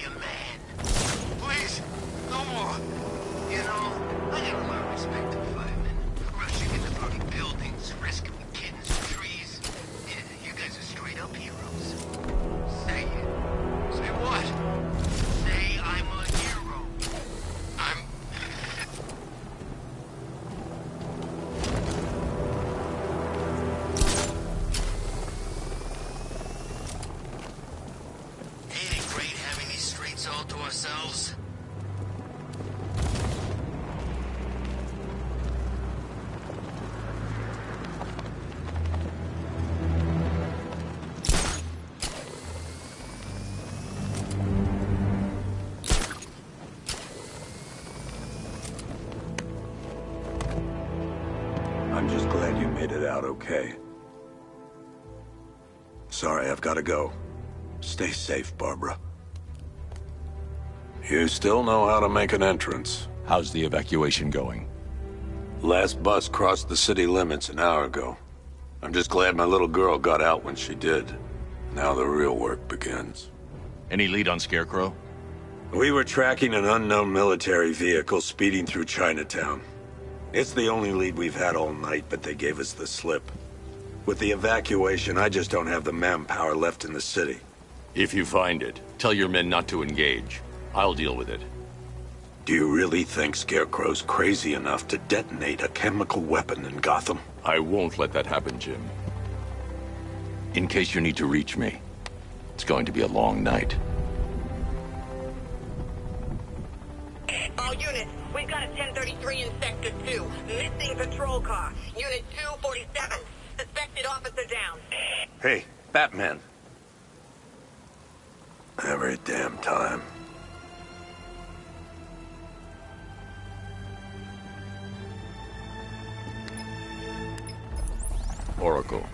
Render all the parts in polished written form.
a man. Please, no more. You know, I got a lot of respect for firemen. Rushing into burning buildings, rescuing kittens and trees. Yeah, you guys are straight up heroes. Say it. Say what? Say I'm a hero. I'm... Ain't it great having these streets all to ourselves? I'm just glad you made it out okay. Sorry, I've got to go. Stay safe, Barbara. You still know how to make an entrance. How's the evacuation going? Last bus crossed the city limits an hour ago. I'm just glad my little girl got out when she did. Now the real work begins. Any lead on Scarecrow? We were tracking an unknown military vehicle speeding through Chinatown. It's the only lead we've had all night, but they gave us the slip. With the evacuation, I just don't have the manpower left in the city. If you find it, tell your men not to engage. I'll deal with it. Do you really think Scarecrow's crazy enough to detonate a chemical weapon in Gotham? I won't let that happen, Jim. In case you need to reach me, it's going to be a long night. All units, we've got a 1033 in Sector 2. Missing patrol car. Unit 247. Suspected officer down. Hey, Batman. Every damn time. Oracle,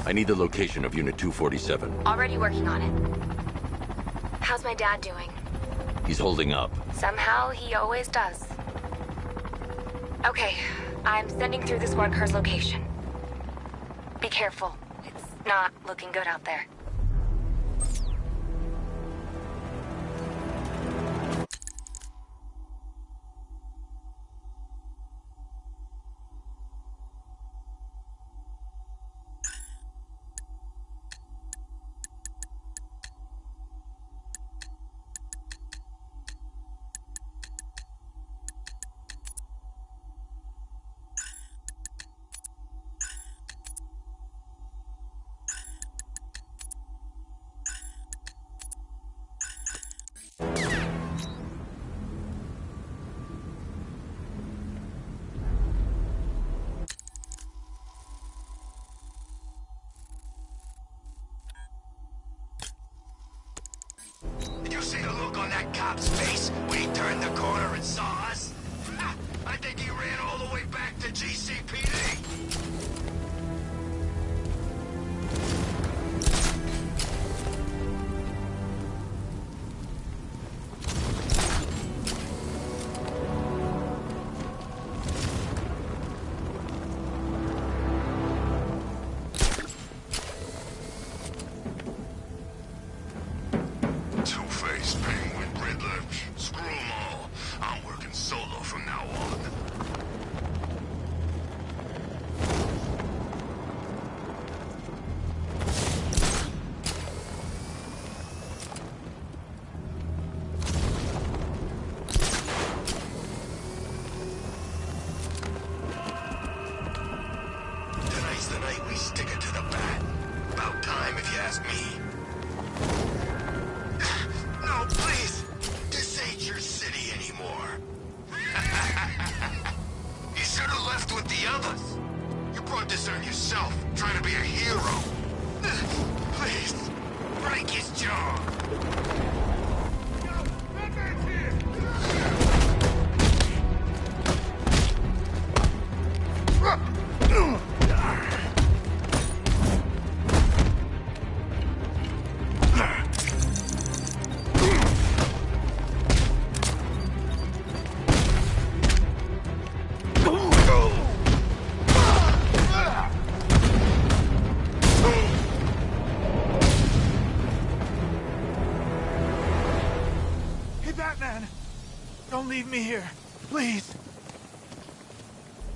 I need the location of Unit 247. Already working on it. How's my dad doing? He's holding up. Somehow, he always does. Okay, I'm sending through this worker's location. Be careful. It's not looking good out there. Did you see the look on that cop's face when he turned the corner and saw us? I think he ran all the way back to GCPD. leave me here. Please.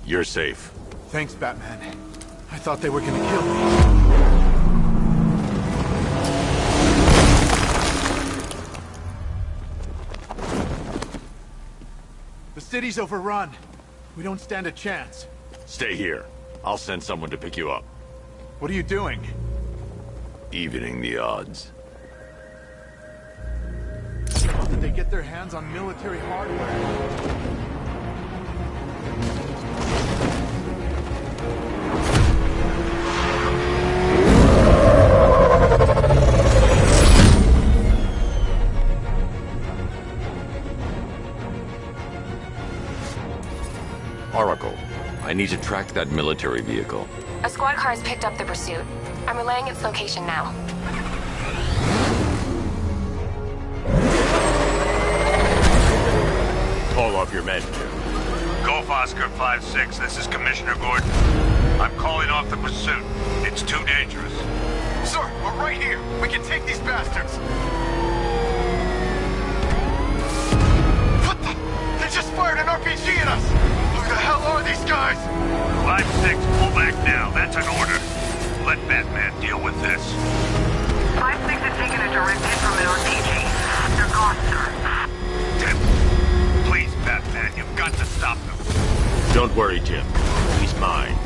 You're safe. Thanks, Batman. I thought they were gonna kill me. The city's overrun. We don't stand a chance. Stay here. I'll send someone to pick you up. What are you doing? Evening the odds. How did they get their hands on military hardware? Oracle, I need to track that military vehicle. A squad car has picked up the pursuit. I'm relaying its location now. Call off your men, Jim. Golf Oscar 5-6, this is Commissioner Gordon. I'm calling off the pursuit. It's too dangerous. Sir, we're right here. We can take these bastards. What the? They just fired an RPG at us. Who the hell are these guys? 5-6, pull back now. That's an order. Let Batman deal with this. 5-6 has taken a direct hit from an RPG. They're gone, sir. Tim, please, Batman, you've got to stop them. Don't worry, Jim. He's mine.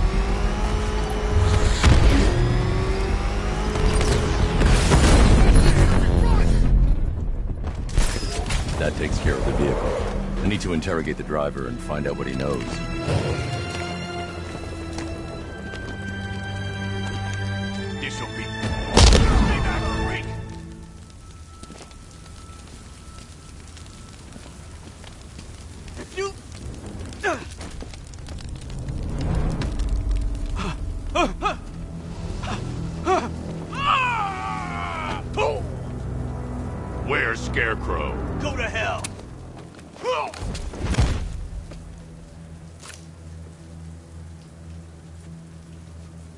That takes care of the vehicle. I need to interrogate the driver and find out what he knows. This'll be... You... Where's Scarecrow? Go to hell.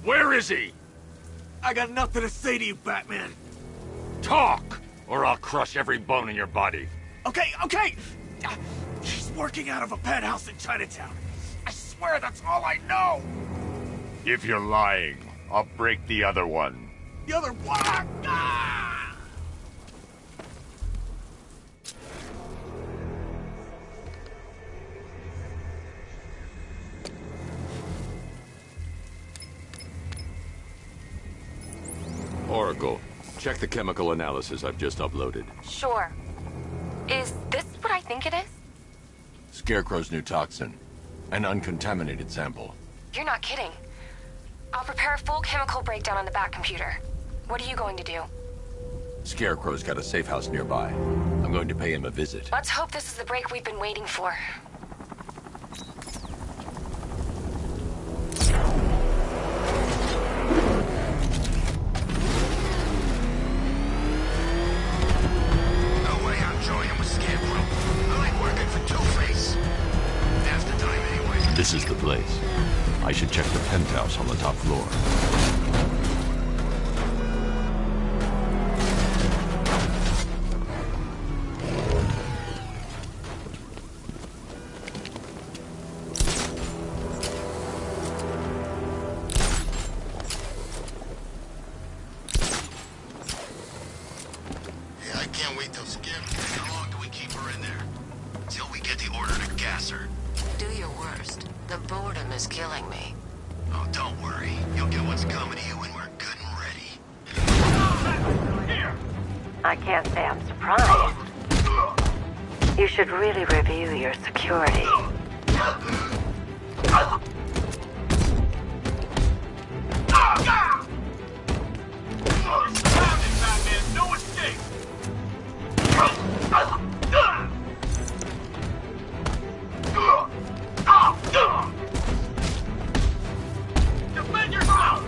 Where is he? I got nothing to say to you, Batman. Talk, or I'll crush every bone in your body. Okay. She's working out of a penthouse in Chinatown. I swear that's all I know. If you're lying, I'll break the other one. The other one. Ah! Oracle, check the chemical analysis I've just uploaded. Sure. Is this what I think it is? Scarecrow's new toxin. An uncontaminated sample. You're not kidding. I'll prepare a full chemical breakdown on the back computer. What are you going to do? Scarecrow's got a safe house nearby. I'm going to pay him a visit. Let's hope this is the break we've been waiting for. No way I'm joining with Scarecrow. I like working for Two-Face. Half the time anyway. This is the place. I should check the penthouse on the top floor. Yeah, I can't wait till Scarecrow. How long do we keep her in there? Till we get the order to gas her. Do your worst. The boredom is killing me. Oh, don't worry. You'll get what's coming to you when we're good and ready. Here! I can't say I'm surprised. You should really review your security. No escape. Defend yourself.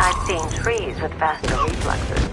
I've seen trees with faster reflexes.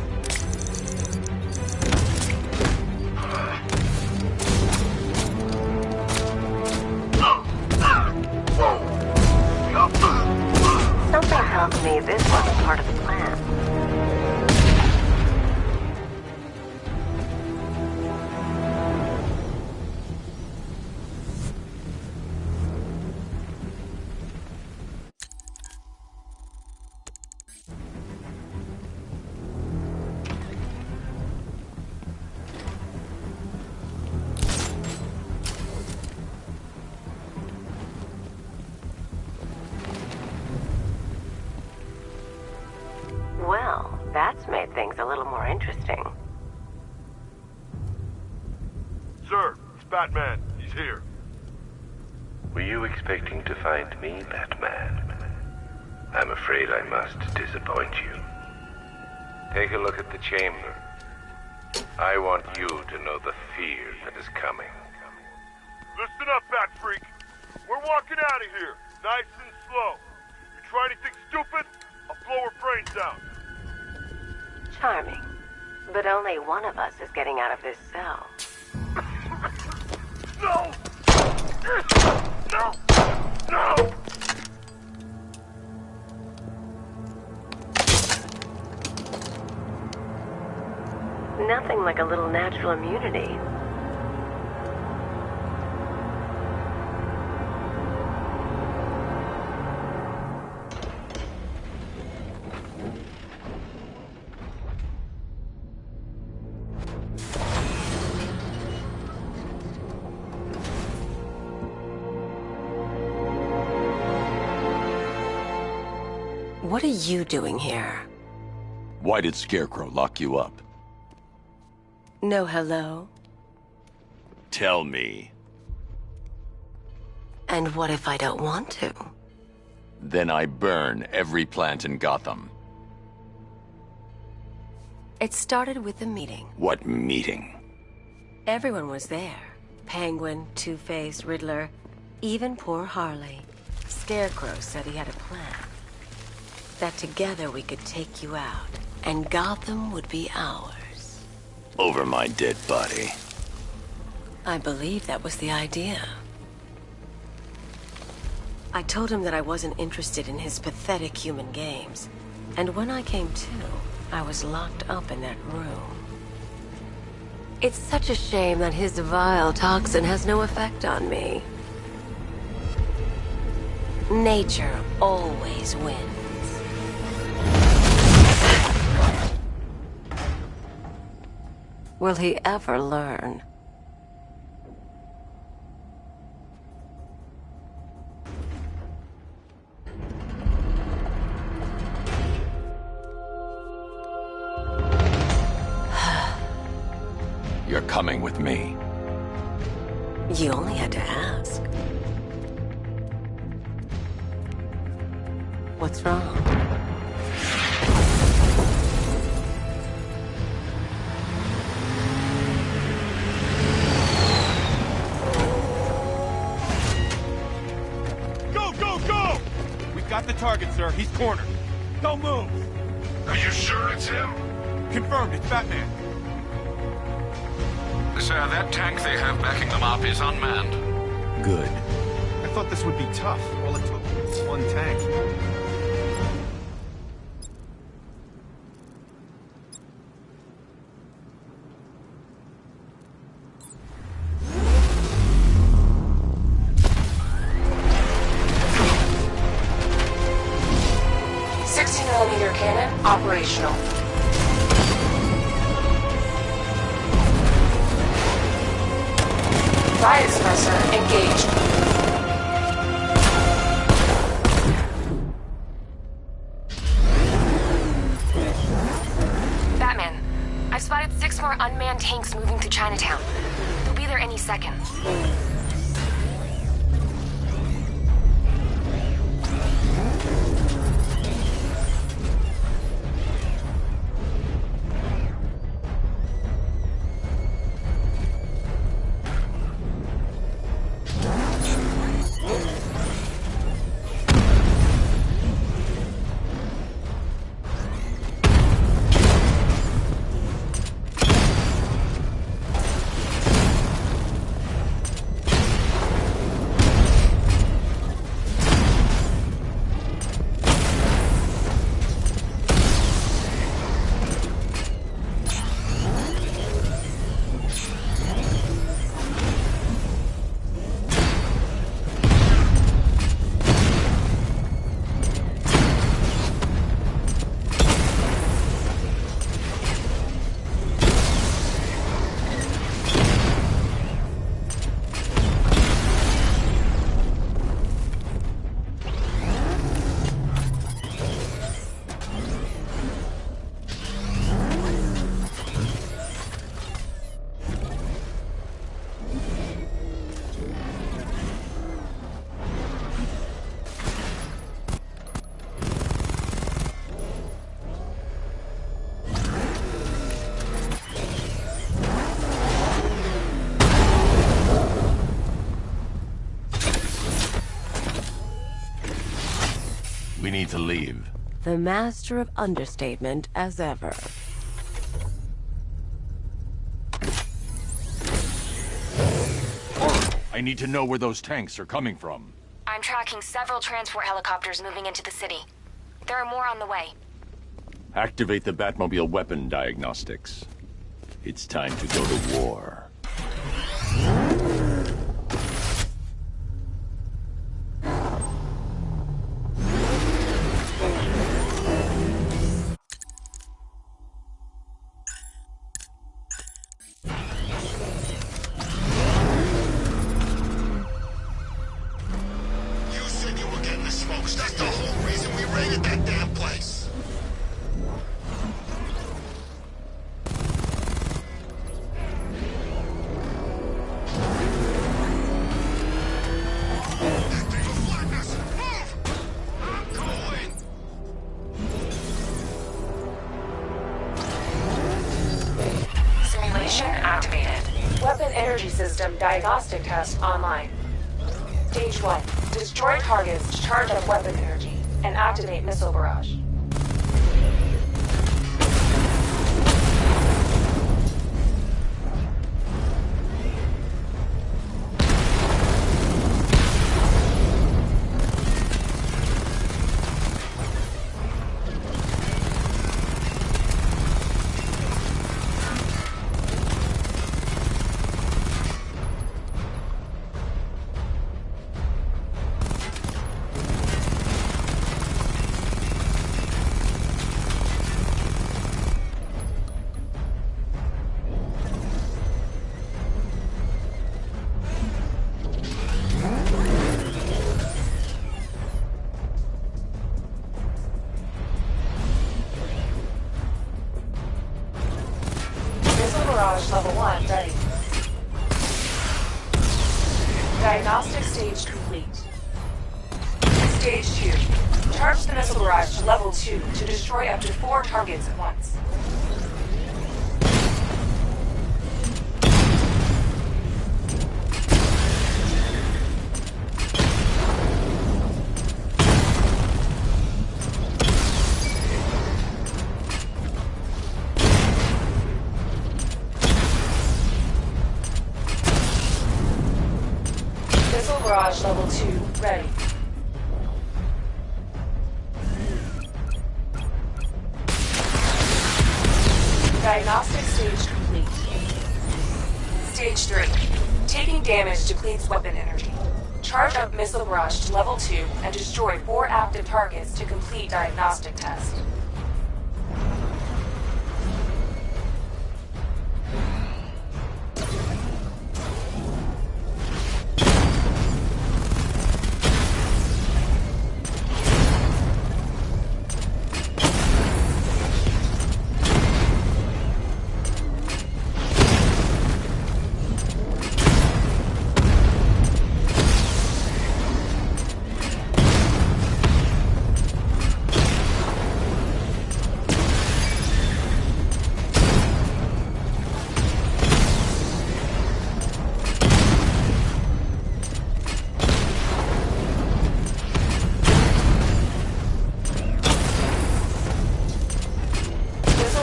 Sir, it's Batman. He's here. Were you expecting to find me, Batman? I'm afraid I must disappoint you. Take a look at the chamber. I want you to know the fear that is coming. Listen up, Bat Freak. We're walking out of here, nice and slow. You try anything stupid, I'll blow her brains out. Charming. But only one of us is getting out of this cell. No! No! No! Nothing like a little natural immunity. What are you doing here? Why did Scarecrow lock you up? No hello? Tell me. And what if I don't want to? Then I burn every plant in Gotham. It started with a meeting. What meeting? Everyone was there. Penguin, Two-Face, Riddler, even poor Harley. Scarecrow said he had a plan. That together we could take you out, and Gotham would be ours. Over my dead body. I believe that was the idea. I told him that I wasn't interested in his pathetic human games. And when I came to, I was locked up in that room. It's such a shame that his vile toxin has no effect on me. Nature always wins. Will he ever learn? You're coming with me. You only had to ask. What's wrong? Got the target, sir. He's cornered. Don't move. Are you sure it's him? Confirmed. It's Batman. Sir, that tank they have backing them up is unmanned. Good. I thought this would be tough. All it took was one tank. Cannon operational. Riot suppressor engaged. Batman, I've spotted 6 more unmanned tanks moving through Chinatown. They'll be there any second. need to leave. The master of understatement as ever. I need to know where those tanks are coming from. I'm tracking several transport helicopters moving into the city. There are more on the way. Activate the Batmobile weapon diagnostics. It's time to go to war. You said you were getting the smokes. That's the whole reason we raided that damn place. Acting a flatness. Move! I'm going! Simulation activated. Weapon energy system diagnostic test online. Stage 1. Destroy targets to charge up weapon energy and activate missile barrage. Barrage level 1 ready. Diagnostic stage complete. Stage 2. Charge the missile barrage to level 2 to destroy up to 4 targets at once. Missile barrage level 2 ready. Diagnostic stage complete. Stage 3. Taking damage depletes weapon energy. Charge up missile barrage to level 2 and destroy 4 active targets to complete diagnostic test.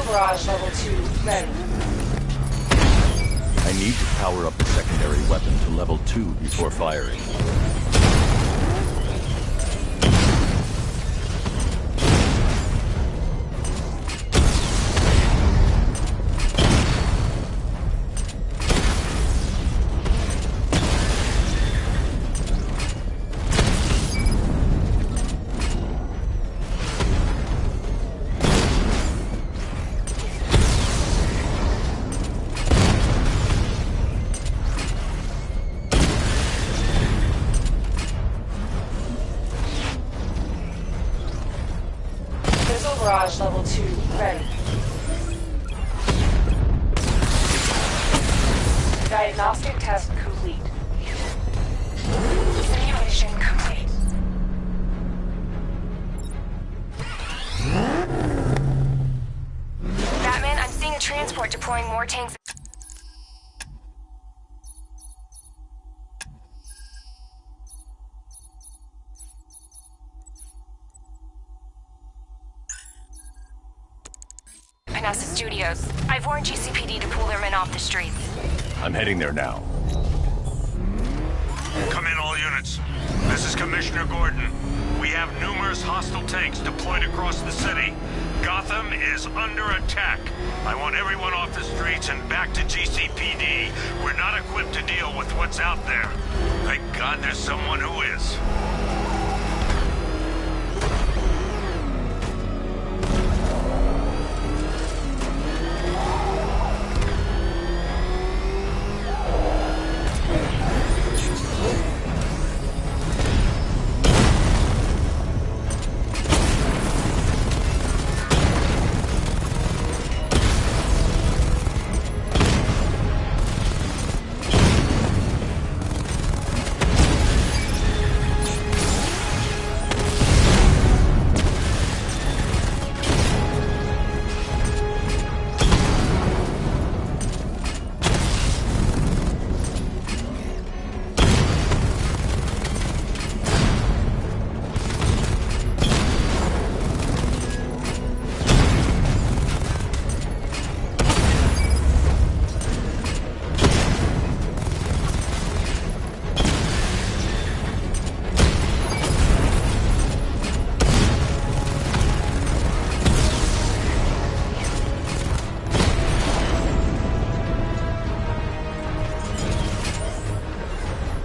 Barrage level 2 ready. I need to power up the secondary weapon to level 2 before firing. Barrage level 2 ready. Diagnostic test complete. Simulation complete. Batman, I'm seeing a transport deploying more tanks. NASA studios. I've warned GCPD to pull their men off the streets. I'm heading there now. Come in, all units. This is Commissioner Gordon. We have numerous hostile tanks deployed across the city. Gotham is under attack. I want everyone off the streets and back to GCPD. We're not equipped to deal with what's out there. Thank God there's someone who is.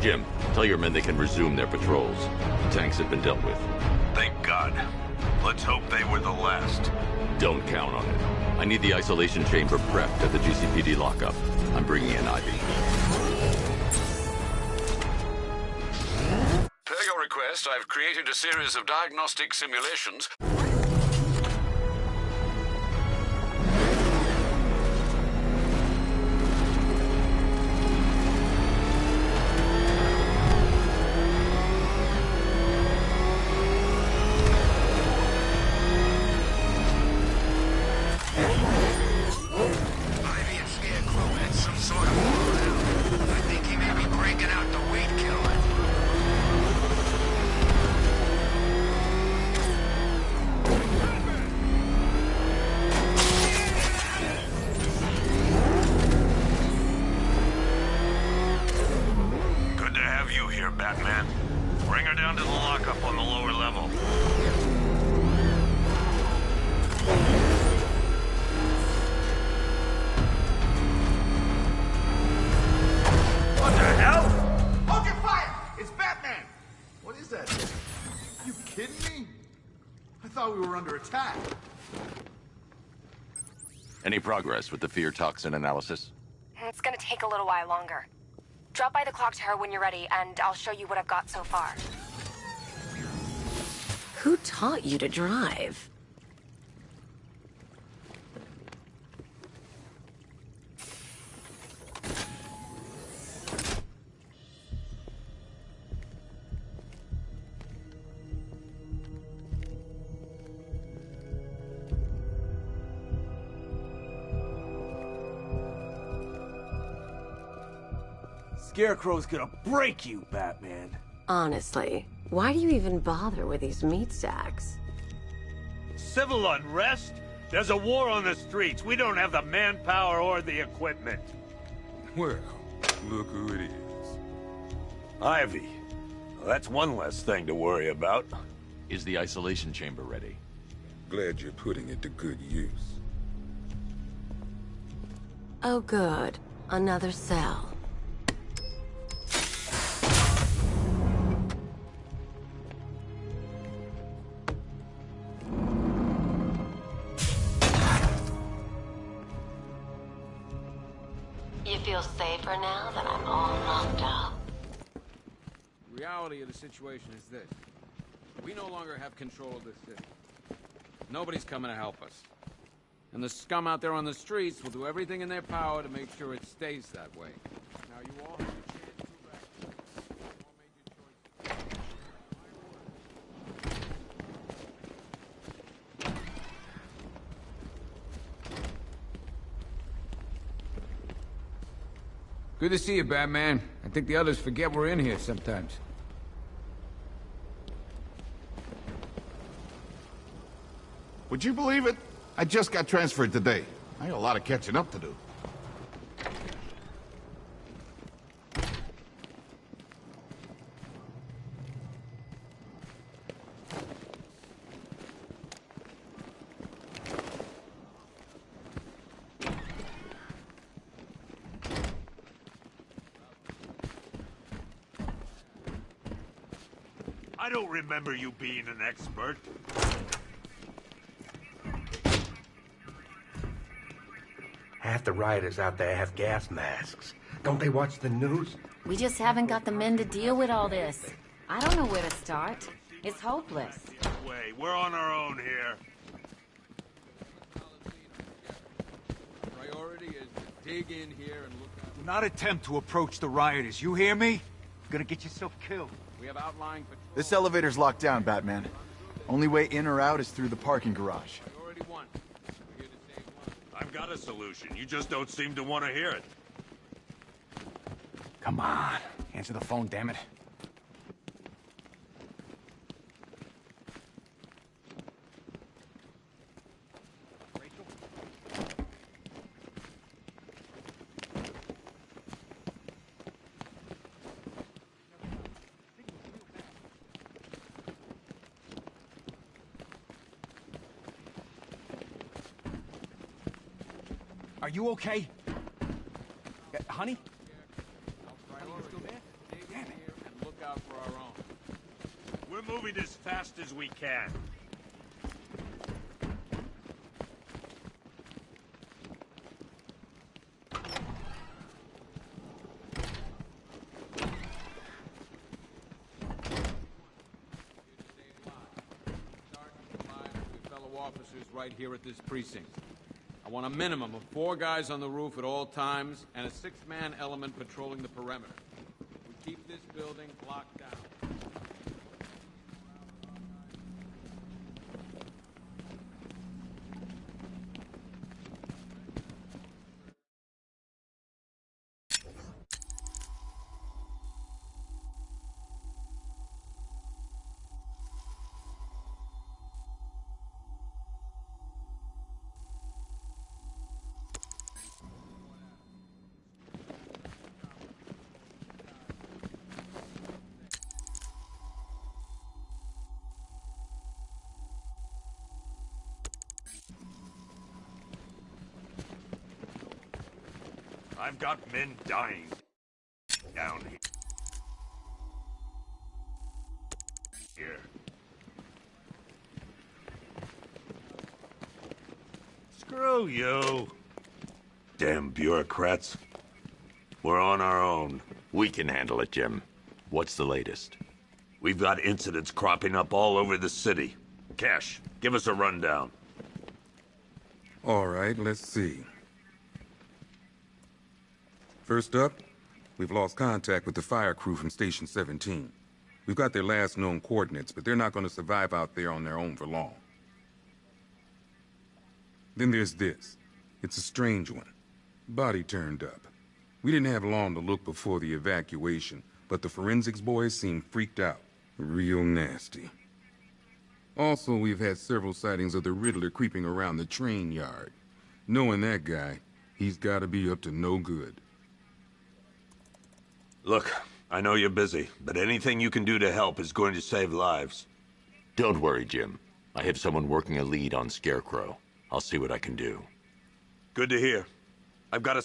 Jim, tell your men they can resume their patrols. The tanks have been dealt with. Thank God. Let's hope they were the last. Don't count on it. I need the isolation chamber prepped at the GCPD lockup. I'm bringing in Ivy. Per your request, I've created a series of diagnostic simulations. Ivy and Scarecrow had some sort of fallout. I think he may be breaking out the weed killer. Good to have you here, Batman. Bring her down to the lockup on the lower level. What the hell? Hold your fire! It's Batman! What is that? You kidding me? I thought we were under attack. Any progress with the fear toxin analysis? It's gonna take a little while longer. Drop by the clock tower when you're ready, and I'll show you what I've got so far. Who taught you to drive? Scarecrow's gonna break you, Batman. Honestly, why do you even bother with these meat sacks? Civil unrest? There's a war on the streets. We don't have the manpower or the equipment. Well, look who it is. Ivy. Well, that's one less thing to worry about. Is the isolation chamber ready? Glad you're putting it to good use. Oh good, another cell. You feel safer now that I'm all locked up? The reality of the situation is this. We no longer have control of this city. Nobody's coming to help us. And the scum out there on the streets will do everything in their power to make sure it stays that way. Now you all have a chance to act. You all made your choice. Good to see you, Batman. I think the others forget we're in here sometimes. Would you believe it? I just got transferred today. I got a lot of catching up to do. I don't remember you being an expert. Half the rioters out there have gas masks. Don't they watch the news? We just haven't got the men to deal with all this. I don't know where to start. It's hopeless. Way, we're on our own here. Priority is to dig in here and look out. Do not attempt to approach the rioters. You hear me? You're gonna get yourself killed. We have outlying patrol. This elevator's locked down, Batman. Only way in or out is through the parking garage. Priority 1. We're here to save lives. I've got a solution. You just don't seem to want to hear it. Come on. Answer the phone, damn it. Are you okay? Honey? Priority is to dig in here and look out for our own. We're moving as fast as we can. Fellow officers right here at this precinct. I want a minimum of 4 guys on the roof at all times and a 6-man element patrolling the perimeter. We keep this building locked down. I've got men dying down here. Screw you. Damn bureaucrats. We're on our own. We can handle it, Jim. What's the latest? We've got incidents cropping up all over the city. Cash, give us a rundown. All right, let's see. First up, we've lost contact with the fire crew from Station 17. We've got their last known coordinates, but they're not going to survive out there on their own for long. Then there's this. It's a strange one. Body turned up. We didn't have long to look before the evacuation, but the forensics boys seem freaked out. Real nasty. Also, we've had several sightings of the Riddler creeping around the train yard. Knowing that guy, he's got to be up to no good. Look, I know you're busy, but anything you can do to help is going to save lives. Don't worry, Jim. I have someone working a lead on Scarecrow. I'll see what I can do. Good to hear. I've got a...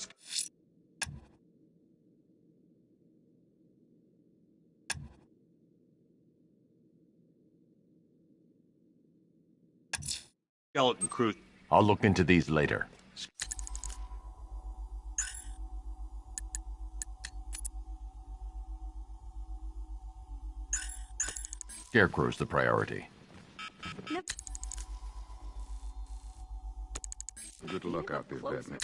skeleton crew. I'll look into these later. Scarecrow's the priority. Nope. Good luck out there, Batman.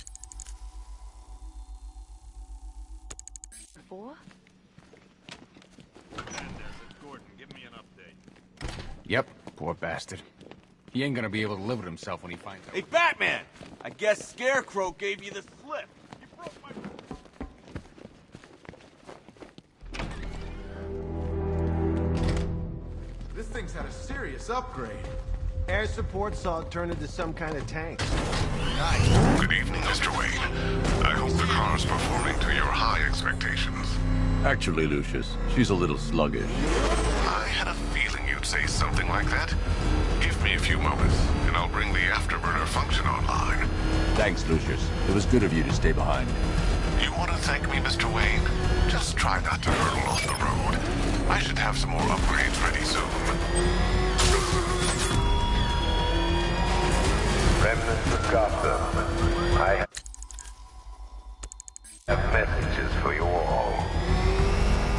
4? Gordon, give me an update. Yep, poor bastard. He ain't gonna be able to live with himself when he finds out. Hey, Batman! I guess Scarecrow gave you the slip. You broke my... This thing's had a serious upgrade. Air support saw it turn into some kind of tank. Good evening, Mr. Wayne. I hope the car's performing to your high expectations. Actually, Lucius, she's a little sluggish. I had a feeling you'd say something like that. Give me a few moments, and I'll bring the afterburner function online. Thanks, Lucius. It was good of you to stay behind. You want to thank me, Mr. Wayne? Just try not to hurtle off the road. I should have some more upgrades ready soon. Remnants of Gotham, I have messages for you all.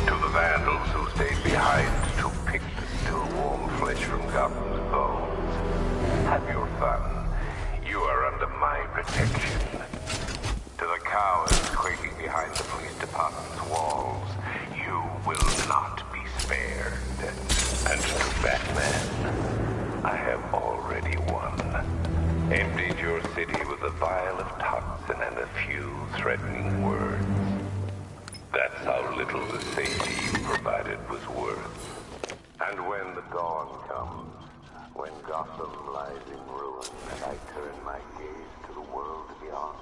To the vandals who stayed behind to pick the still warm flesh from Gotham's bones. Have your fun. You are under my protection. To the cowards quaking behind the police department's walls, you will not be spared. And to Batman, I have already won. Emptied your city with a vial of toxin and a few threatening words. That's how little the safety you provided was worth. And when the dawn comes, when Gotham lies in ruin and I turn my gaze to the world beyond,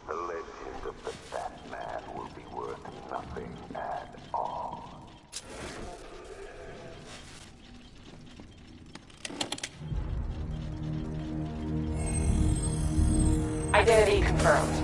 the legend of the Batman will be worth nothing at all. Identity confirmed.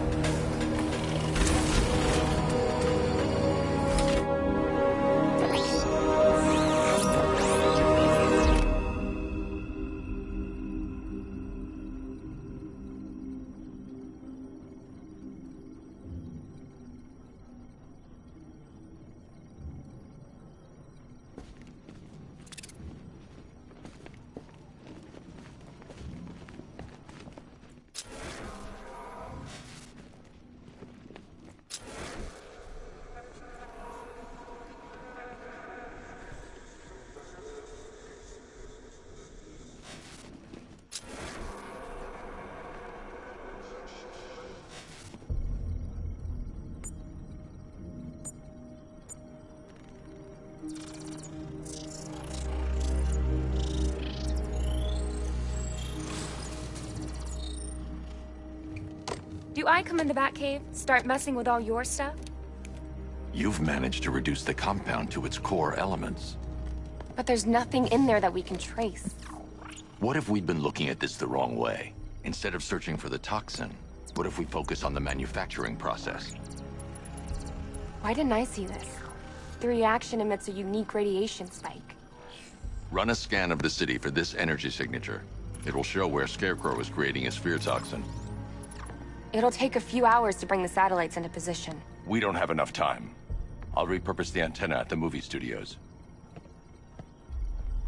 Do I come in the Batcave, start messing with all your stuff? You've managed to reduce the compound to its core elements. But there's nothing in there that we can trace. What if we'd been looking at this the wrong way? Instead of searching for the toxin, what if we focus on the manufacturing process? Why didn't I see this? The reaction emits a unique radiation spike. Run a scan of the city for this energy signature. It will show where Scarecrow is creating his fear toxin. It'll take a few hours to bring the satellites into position. We don't have enough time. I'll repurpose the antenna at the movie studios.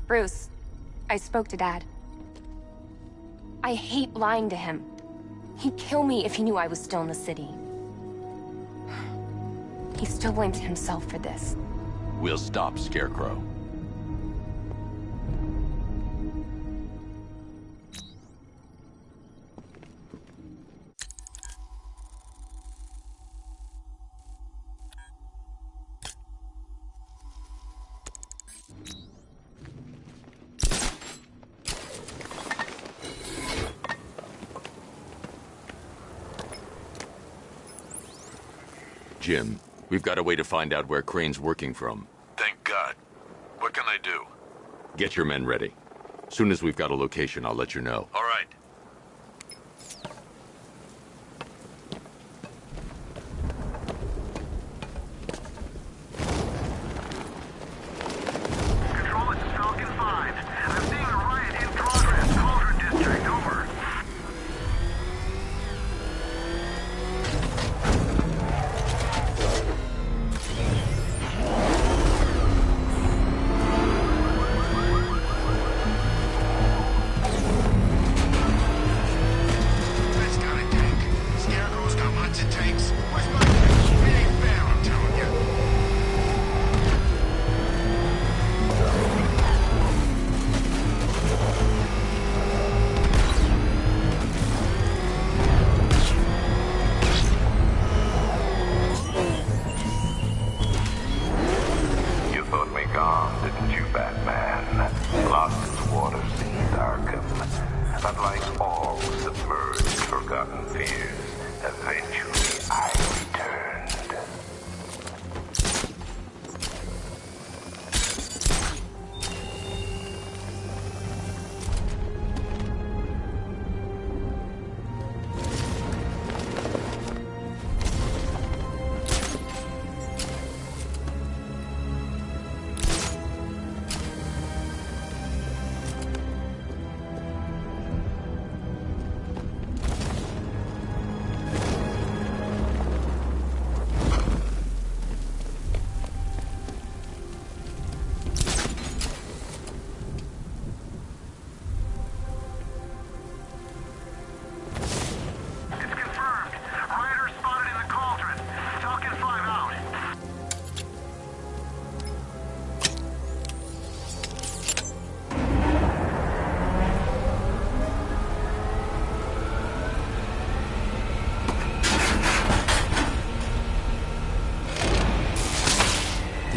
Bruce, I spoke to Dad. I hate lying to him. He'd kill me if he knew I was still in the city. He still blames himself for this. We'll stop Scarecrow. Jim, we've got a way to find out where Crane's working from. Thank God. What can I do? Get your men ready. Soon as we've got a location, I'll let you know. All right. Control, this is Falcon 5. I'm seeing a riot in progress. Cauldron District, over.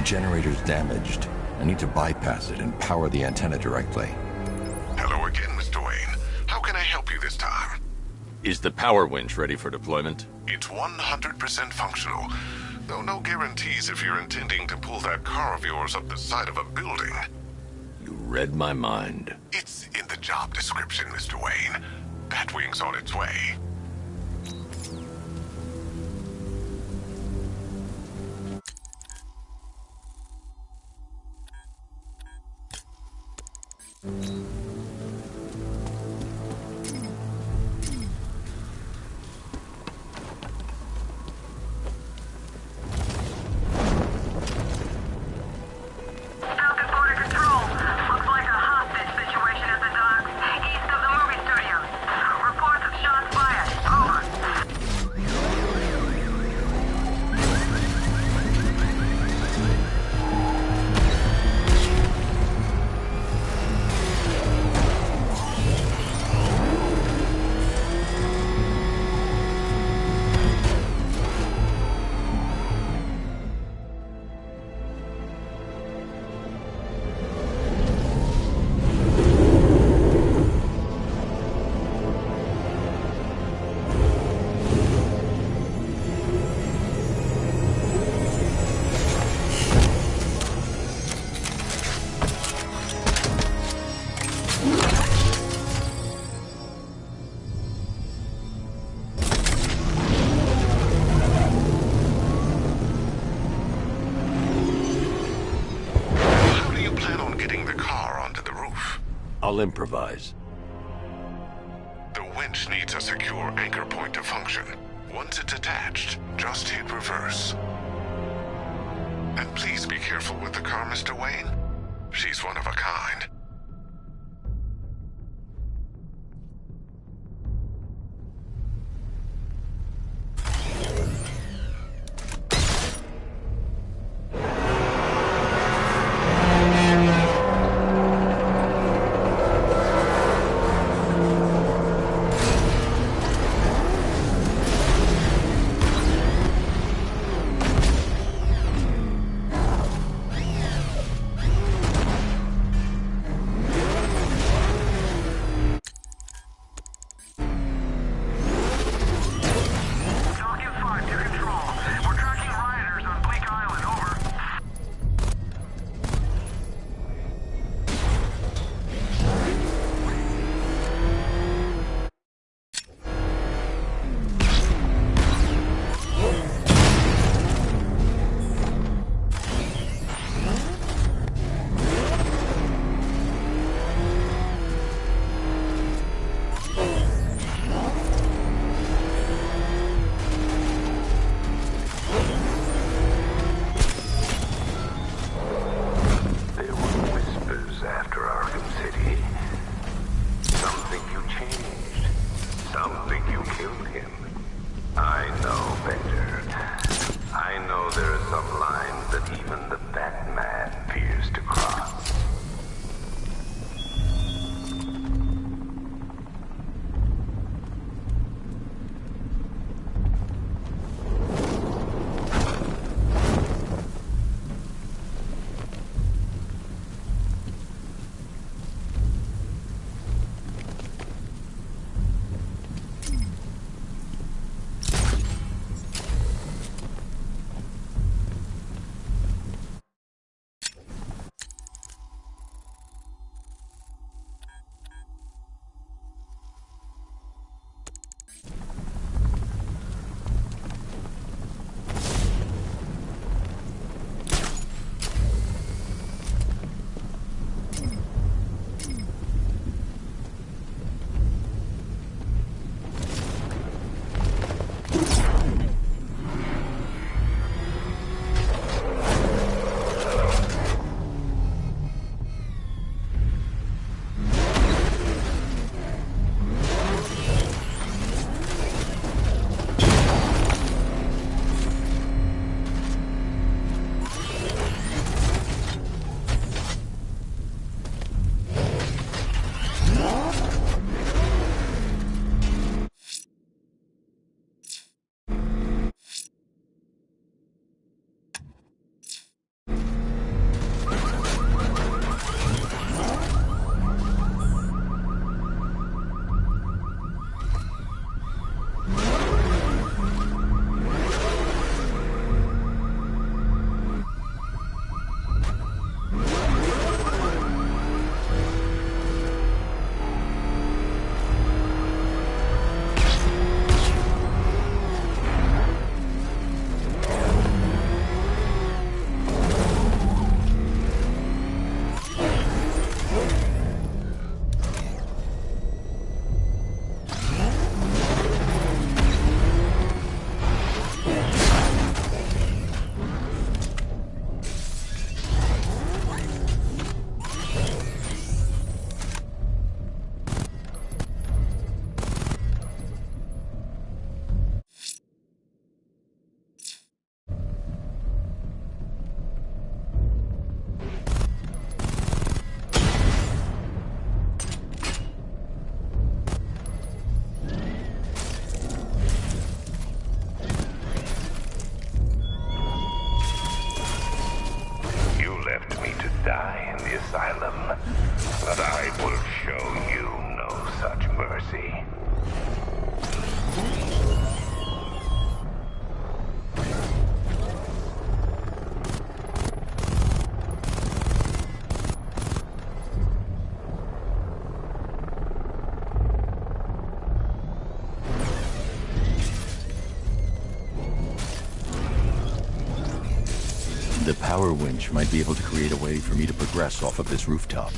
generator's damaged. I need to bypass it and power the antenna directly. Hello again, Mr. Wayne. How can I help you this time? Is the power winch ready for deployment? It's 100% functional, though no guarantees if you're intending to pull that car of yours up the side of a building. You read my mind. It's in the job description, Mr. Wayne. Batwing's on its way. I'll improvise. The winch needs a secure anchor point to function. Once it's attached, just hit reverse. And please be careful with the car, Mr. Wayne. She's one of a kind. die in the asylum. But I will show you no such mercy. The power winch might be able to create a way for me to progress off of this rooftop.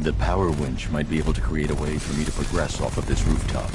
The power winch might be able to create a way for me to progress off of this rooftop.